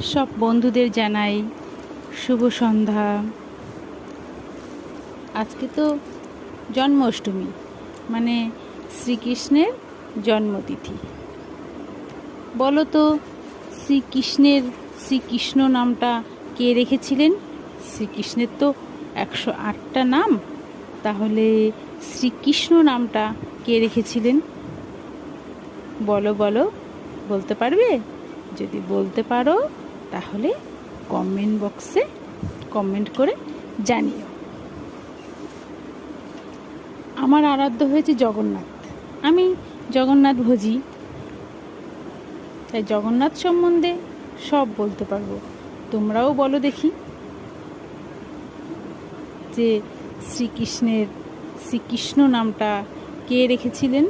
সব বন্ধুদের জানাই শুভ সন্ধ্যা। আজকে তো জন্মাষ্টমী, মানে শ্রীকৃষ্ণের জন্মতিথি। বলো তো, শ্রীকৃষ্ণ নামটা কে রেখেছিলেন? শ্রীকৃষ্ণের তো 108টা নাম, তাহলে শ্রীকৃষ্ণ নামটা কে রেখেছিলেন? বলো বলো, বলতে পারবে? যদি বলতে পারো তাহলে কমেন্ট বক্সে কমেন্ট করে জানিও। আমার আরাধ্য হয়েছে জগন্নাথ। আমি জগন্নাথ ভোজি, তাই জগন্নাথ সম্বন্ধে সব বলতে পারবো। তোমরাও বলো দেখি যে শ্রীকৃষ্ণ নামটা কে রেখেছিলেন?